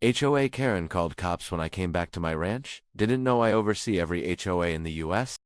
HOA Karen called cops when I came back to my ranch. Didn't know I oversee every HOA in the U.S.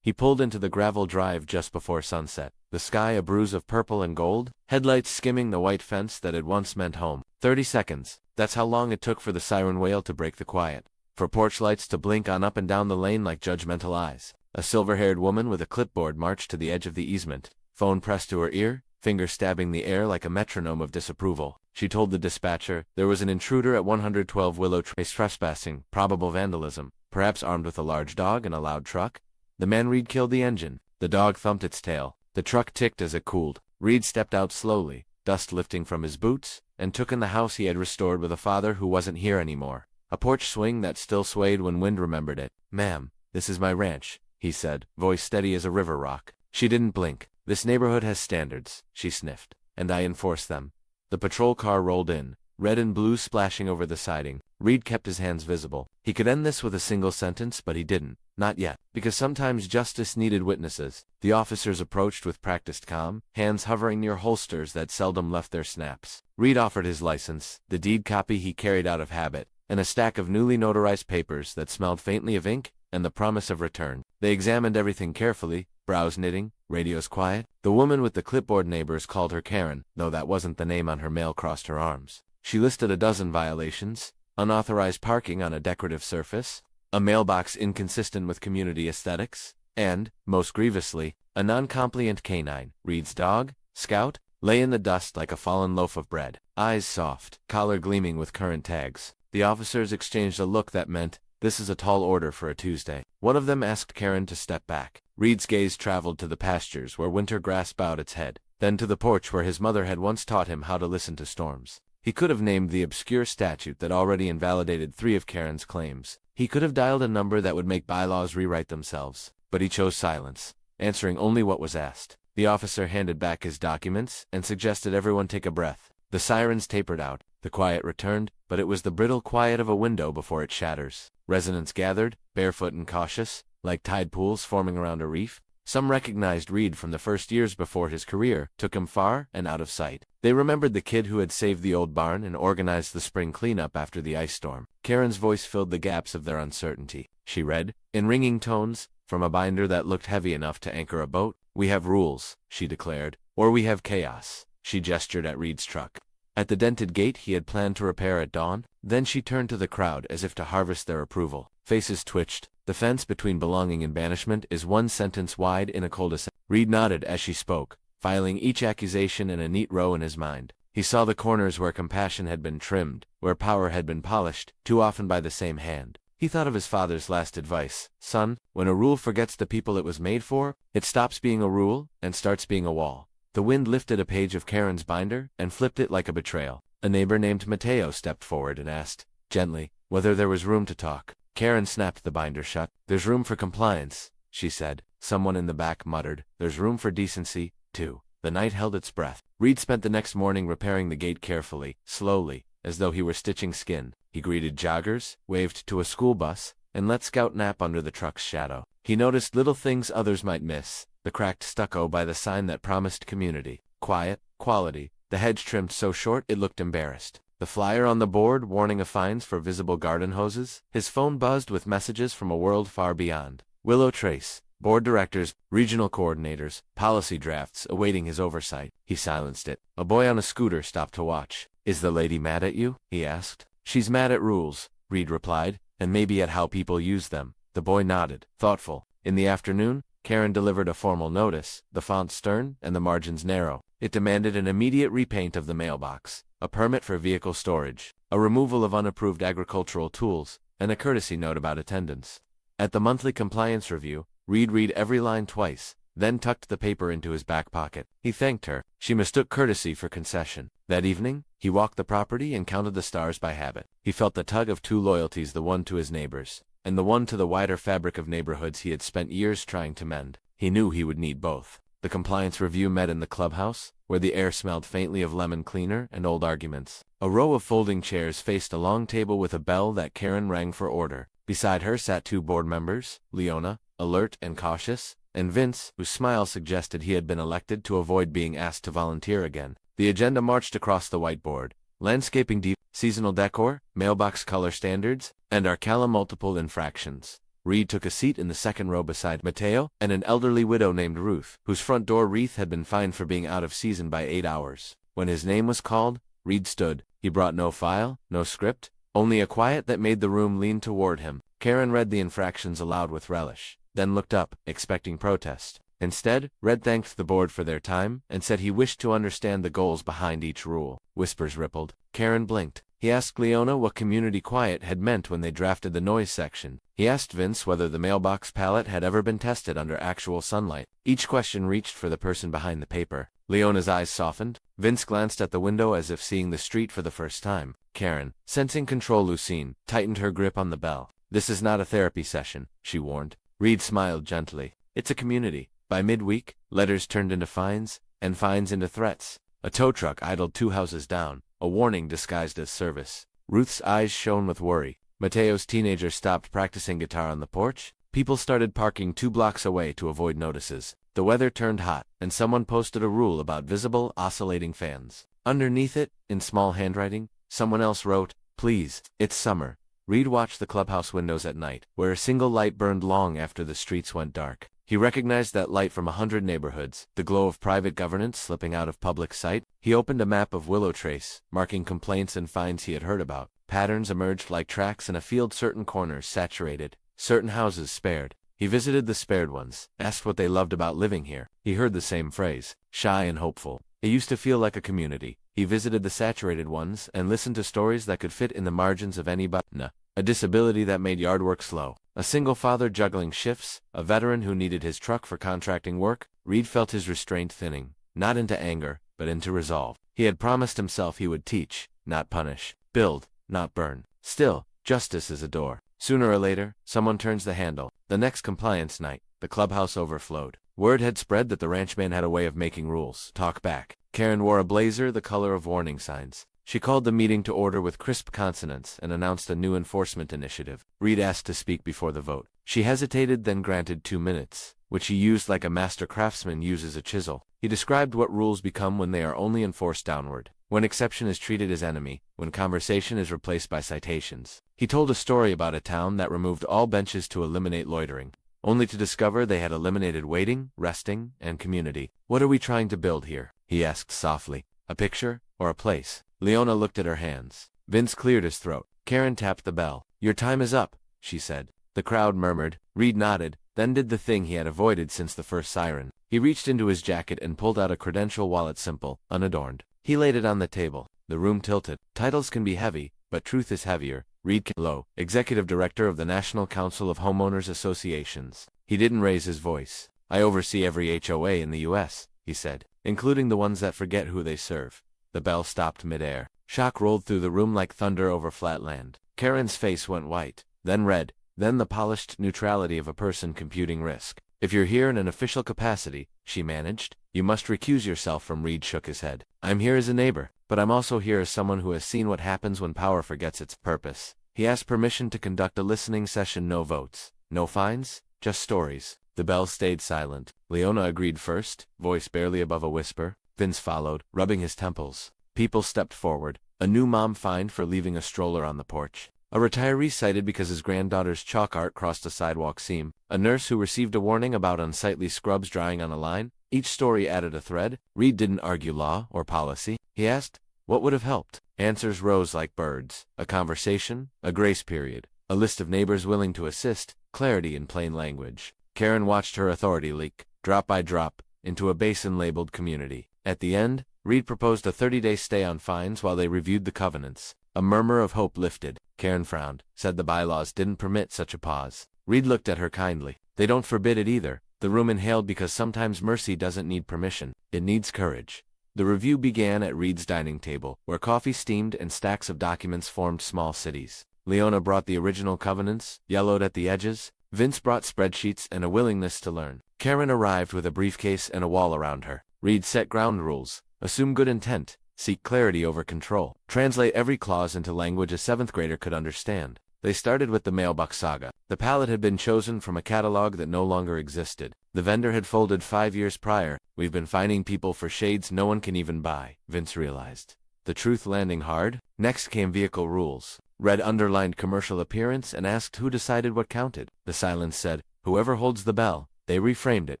He pulled into the gravel drive just before sunset, the sky a bruise of purple and gold, headlights skimming the white fence that had once meant home. 30 seconds. That's how long it took for the siren wail to break the quiet, for porch lights to blink on up and down the lane like judgmental eyes. A silver-haired woman with a clipboard marched to the edge of the easement, phone pressed to her ear, finger stabbing the air like a metronome of disapproval. She told the dispatcher there was an intruder at 112 Willow Trace trespassing, probable vandalism, perhaps armed with a large dog and a loud truck. The man Reid killed the engine. The dog thumped its tail. The truck ticked as it cooled. Reid stepped out slowly, dust lifting from his boots, and took in the house he had restored with a father who wasn't here anymore. A porch swing that still swayed when wind remembered it. "Ma'am, this is my ranch," he said, voice steady as a river rock. She didn't blink. "This neighborhood has standards," she sniffed, "and I enforce them." The patrol car rolled in, red and blue splashing over the siding. Reid kept his hands visible. He could end this with a single sentence, but he didn't. Not yet, because sometimes justice needed witnesses. The officers approached with practiced calm, hands hovering near holsters that seldom left their snaps. Reid offered his license, the deed copy he carried out of habit, and a stack of newly notarized papers that smelled faintly of ink and the promise of return. They examined everything carefully, brows knitting, radios quiet. The woman with the clipboard neighbors called her Karen, though that wasn't the name on her mail crossed her arms. She listed a dozen violations: unauthorized parking on a decorative surface, a mailbox inconsistent with community aesthetics, and, most grievously, a non-compliant canine. Reid's dog, Scout, lay in the dust like a fallen loaf of bread, eyes soft, collar gleaming with current tags. The officers exchanged a look that meant, "This is a tall order for a Tuesday." One of them asked Karen to step back. Reid's gaze traveled to the pastures where winter grass bowed its head, then to the porch where his mother had once taught him how to listen to storms. He could have named the obscure statute that already invalidated 3 of Karen's claims. He could have dialed a number that would make bylaws rewrite themselves. But he chose silence, answering only what was asked. The officer handed back his documents and suggested everyone take a breath. The sirens tapered out. The quiet returned, but it was the brittle quiet of a window before it shatters. Residents gathered, barefoot and cautious, like tide pools forming around a reef. Some recognized Reid from the first years before his career took him far and out of sight. They remembered the kid who had saved the old barn and organized the spring cleanup after the ice storm. Karen's voice filled the gaps of their uncertainty. She read, in ringing tones, from a binder that looked heavy enough to anchor a boat. "We have rules," she declared, "or we have chaos." She gestured at Reid's truck. At the dented gate he had planned to repair at dawn. Then she turned to the crowd as if to harvest their approval. Faces twitched. "The fence between belonging and banishment is 1 sentence wide in a cul-de-sac." Reid nodded as she spoke, filing each accusation in a neat row in his mind. He saw the corners where compassion had been trimmed, where power had been polished, too often by the same hand. He thought of his father's last advice: "Son, when a rule forgets the people it was made for, it stops being a rule and starts being a wall." The wind lifted a page of Karen's binder and flipped it like a betrayal. A neighbor named Mateo stepped forward and asked, gently, whether there was room to talk. Karen snapped the binder shut. "There's room for compliance," she said. Someone in the back muttered, "There's room for decency, too." The night held its breath. Reid spent the next morning repairing the gate carefully, slowly, as though he were stitching skin. He greeted joggers, waved to a school bus, and let Scout nap under the truck's shadow. He noticed little things others might miss: the cracked stucco by the sign that promised community, quiet, quality, the hedge trimmed so short it looked embarrassed, the flyer on the board warning of fines for visible garden hoses. His phone buzzed with messages from a world far beyond. Willow Trace, board directors, regional coordinators, policy drafts awaiting his oversight. He silenced it. A boy on a scooter stopped to watch. "Is the lady mad at you?" he asked. "She's mad at rules," Reid replied, "and maybe at how people use them." The boy nodded, thoughtful. In the afternoon, Karen delivered a formal notice, the font stern and the margins narrow. It demanded an immediate repaint of the mailbox, a permit for vehicle storage, a removal of unapproved agricultural tools, and a courtesy note about attendance. At the monthly compliance review, Reid read every line twice, then tucked the paper into his back pocket. He thanked her. She mistook courtesy for concession. That evening, he walked the property and counted the stars by habit. He felt the tug of 2 loyalties, the one to his neighbors, and the one to the wider fabric of neighborhoods he had spent years trying to mend. He knew he would need both. The compliance review met in the clubhouse, where the air smelled faintly of lemon cleaner and old arguments. A row of folding chairs faced a long table with a bell that Karen rang for order. Beside her sat 2 board members, Leona, alert and cautious, and Vince, whose smile suggested he had been elected to avoid being asked to volunteer again. The agenda marched across the whiteboard. landscaping seasonal decor, mailbox color standards, and Arcala multiple infractions. Reid took a seat in the second row beside Mateo and an elderly widow named Ruth, whose front door wreath had been fined for being out of season by 8 hours. When his name was called, Reid stood. He brought no file, no script, only a quiet that made the room lean toward him. Karen read the infractions aloud with relish, then looked up, expecting protest. Instead, Reid thanked the board for their time and said he wished to understand the goals behind each rule. Whispers rippled. Karen blinked. He asked Leona what community quiet had meant when they drafted the noise section. He asked Vince whether the mailbox pallet had ever been tested under actual sunlight. Each question reached for the person behind the paper. Leona's eyes softened. Vince glanced at the window as if seeing the street for the first time. Karen, sensing control loosen, tightened her grip on the bell. "This is not a therapy session," she warned. Reid smiled gently. "It's a community." By midweek, letters turned into fines, and fines into threats. A tow truck idled 2 houses down, a warning disguised as service. Ruth's eyes shone with worry. Mateo's teenager stopped practicing guitar on the porch. People started parking 2 blocks away to avoid notices. The weather turned hot, and someone posted a rule about visible, oscillating fans. Underneath it, in small handwriting, someone else wrote, "Please, it's summer." Reid watched the clubhouse windows at night, where a single light burned long after the streets went dark. He recognized that light from 100 neighborhoods, the glow of private governance slipping out of public sight. He opened a map of Willow Trace, marking complaints and fines he had heard about. Patterns emerged like tracks in a field, certain corners saturated, certain houses spared. He visited the spared ones, asked what they loved about living here. He heard the same phrase, shy and hopeful. It used to feel like a community. He visited the saturated ones and listened to stories that could fit in the margins of any button. A disability that made yard work slow. A single father juggling shifts, a veteran who needed his truck for contracting work. Reid felt his restraint thinning, not into anger, but into resolve. He had promised himself he would teach, not punish, build, not burn. Still, justice is a door. Sooner or later, someone turns the handle. The next compliance night, the clubhouse overflowed. Word had spread that the ranchman had a way of making rules. Talk back. Karen wore a blazer the color of warning signs. She called the meeting to order with crisp consonants and announced a new enforcement initiative. Reid asked to speak before the vote. She hesitated, then granted 2 minutes, which he used like a master craftsman uses a chisel. He described what rules become when they are only enforced downward, when exception is treated as enemy, when conversation is replaced by citations. He told a story about a town that removed all benches to eliminate loitering, only to discover they had eliminated waiting, resting, and community. "What are we trying to build here?" he asked softly. "A picture, or a place?" Leona looked at her hands. Vince cleared his throat. Karen tapped the bell. "Your time is up," she said. The crowd murmured. Reid nodded, then did the thing he had avoided since the first siren. He reached into his jacket and pulled out a credential wallet, simple, unadorned. He laid it on the table. The room tilted. "Titles can be heavy, but truth is heavier." Reid Lowe, Executive Director of the National Council of Homeowners Associations. He didn't raise his voice. "I oversee every HOA in the U.S., he said, "including the ones that forget who they serve." The bell stopped midair. Shock rolled through the room like thunder over flat land. Karen's face went white, then red, then the polished neutrality of a person computing risk. "If you're here in an official capacity," she managed, "you must recuse yourself from." Reid shook his head. "I'm here as a neighbor, but I'm also here as someone who has seen what happens when power forgets its purpose." He asked permission to conduct a listening session. No votes, no fines, just stories. The bell stayed silent. Leona agreed first, voice barely above a whisper. Vince followed, rubbing his temples. People stepped forward. A new mom fined for leaving a stroller on the porch. A retiree cited because his granddaughter's chalk art crossed a sidewalk seam. A nurse who received a warning about unsightly scrubs drying on a line. Each story added a thread. Reid didn't argue law or policy. He asked, what would have helped? Answers rose like birds. A conversation, a grace period, a list of neighbors willing to assist, clarity in plain language. Karen watched her authority leak, drop by drop, into a basin labeled community. At the end, Reid proposed a 30-day stay on fines while they reviewed the covenants. A murmur of hope lifted. Karen frowned, said the bylaws didn't permit such a pause. Reid looked at her kindly. They don't forbid it either. The room inhaled because sometimes mercy doesn't need permission. It needs courage. The review began at Reid's dining table, where coffee steamed and stacks of documents formed small cities. Leona brought the original covenants, yellowed at the edges. Vince brought spreadsheets and a willingness to learn. Karen arrived with a briefcase and a wall around her. Reid set ground rules. Assume good intent. Seek clarity over control. Translate every clause into language a 7th grader could understand. They started with the mailbox saga. The palette had been chosen from a catalog that no longer existed. The vendor had folded 5 years prior. We've been finding people for shades no one can even buy, Vince realized. the truth landing hard. Next came vehicle rules. Reid underlined commercial appearance and asked who decided what counted. The silence said, whoever holds the bell. They reframed it.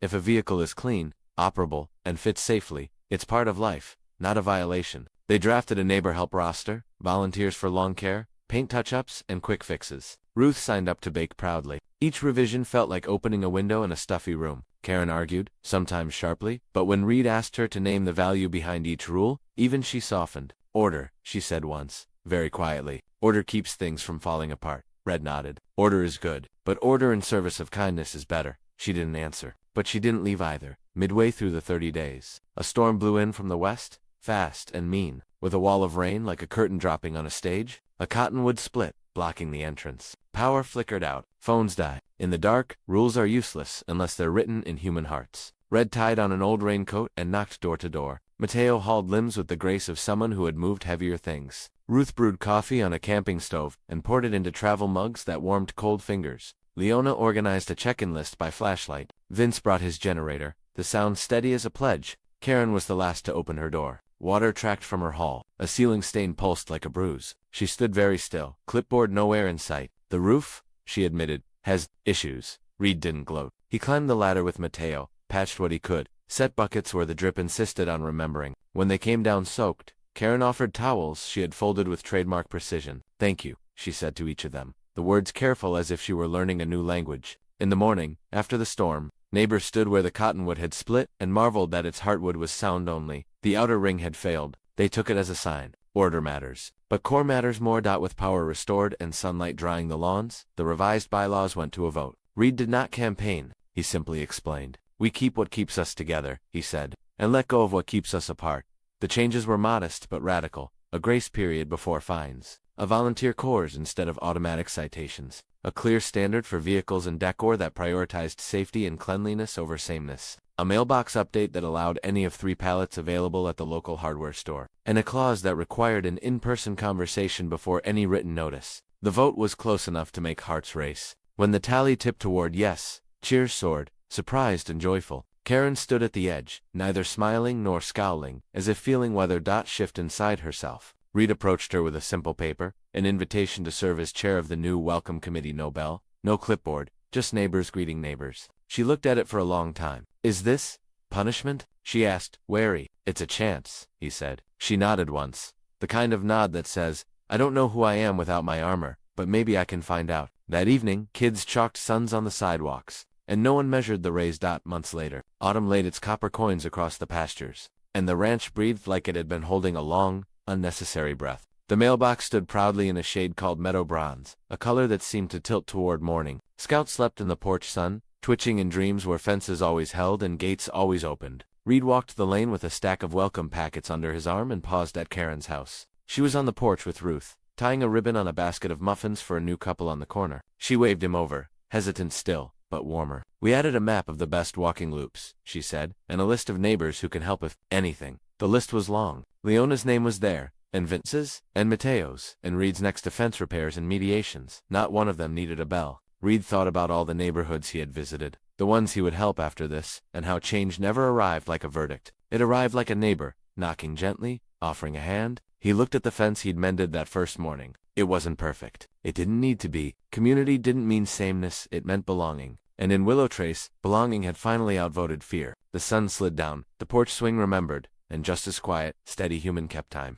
If a vehicle is clean, operable, and fits safely, it's part of life, not a violation. They drafted a neighbor help roster, volunteers for lawn care, paint touch-ups, and quick fixes. Ruth signed up to bake proudly. Each revision felt like opening a window in a stuffy room. Karen argued, sometimes sharply, but when Reid asked her to name the value behind each rule, even she softened. Order, she said once, very quietly. Order keeps things from falling apart. Reid nodded. Order is good, but order in service of kindness is better. She didn't answer, but she didn't leave either. Midway through the 30 days, a storm blew in from the west, fast and mean, with a wall of rain like a curtain dropping on a stage. A cottonwood split, blocking the entrance. Power flickered out. Phones died. In the dark, rules are useless unless they're written in human hearts. Reid tied on an old raincoat and knocked door to door. Mateo hauled limbs with the grace of someone who had moved heavier things. Ruth brewed coffee on a camping stove and poured it into travel mugs that warmed cold fingers. Leona organized a check-in list by flashlight. Vince brought his generator, the sound steady as a pledge. Karen was the last to open her door. Water tracked from her hall. A ceiling stain pulsed like a bruise. She stood very still. Clipboard nowhere in sight. The roof, she admitted, has issues. Reid didn't gloat. He climbed the ladder with Mateo, patched what he could, set buckets where the drip insisted on remembering. When they came down soaked, Karen offered towels she had folded with trademark precision. Thank you, she said to each of them, the words careful as if she were learning a new language. In the morning, after the storm, neighbors stood where the cottonwood had split and marveled that its heartwood was sound only. The outer ring had failed. They took it as a sign. Order matters. But core matters more. With power restored and sunlight drying the lawns, the revised bylaws went to a vote. Reid did not campaign, he simply explained. We keep what keeps us together, he said, and let go of what keeps us apart. The changes were modest but radical. A grace period before fines. A volunteer corps instead of automatic citations. A clear standard for vehicles and decor that prioritized safety and cleanliness over sameness. A mailbox update that allowed any of 3 pallets available at the local hardware store. And a clause that required an in-person conversation before any written notice. The vote was close enough to make hearts race. When the tally tipped toward yes, cheers soared, surprised and joyful. Karen stood at the edge, neither smiling nor scowling, as if feeling weather shift inside herself. Reid approached her with a simple paper, an invitation to serve as chair of the new Welcome Committee. No bell, no clipboard, just neighbors greeting neighbors. She looked at it for a long time. Is this punishment? She asked, wary. It's a chance, he said. She nodded once. The kind of nod that says, I don't know who I am without my armor, but maybe I can find out. That evening, kids chalked suns on the sidewalks, and no one measured the raised dot. Months later, autumn laid its copper coins across the pastures, and the ranch breathed like it had been holding a long, unnecessary breath. The mailbox stood proudly in a shade called meadow bronze, a color that seemed to tilt toward morning. Scout slept in the porch sun, twitching in dreams where fences always held and gates always opened. Reid walked the lane with a stack of welcome packets under his arm and paused at Karen's house. She was on the porch with Ruth, tying a ribbon on a basket of muffins for a new couple on the corner. She waved him over, hesitant still, but warmer. We added a map of the best walking loops, she said, and a list of neighbors who can help if anything. The list was long. Leona's name was there, and Vince's, and Mateo's, and Reid's next to fence repairs and mediations. Not one of them needed a bell. Reid thought about all the neighborhoods he had visited, the ones he would help after this, and how change never arrived like a verdict. It arrived like a neighbor, knocking gently, offering a hand. He looked at the fence he'd mended that first morning. It wasn't perfect. It didn't need to be. Community didn't mean sameness, it meant belonging. And in Willow Trace, belonging had finally outvoted fear. The sun slid down, the porch swing remembered, and just as quiet, steady human kept time.